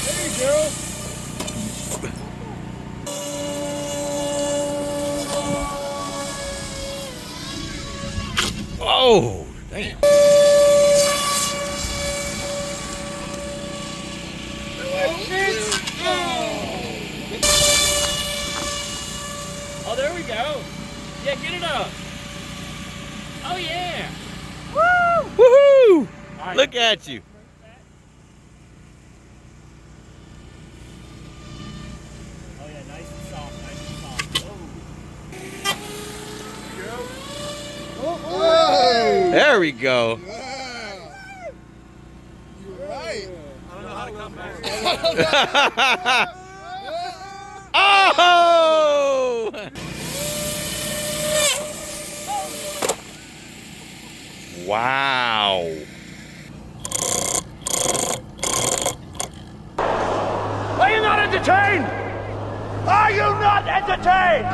There you go. Oh, damn. Oh, there we go. Yeah, get it up. Oh, yeah. Woohoo! Right. Look at you. Oh, yeah, nice and soft, nice and soft. Oh. There we go. You're right. I don't know how to come back. Oh! Wow. Are you not entertained? Are you not entertained?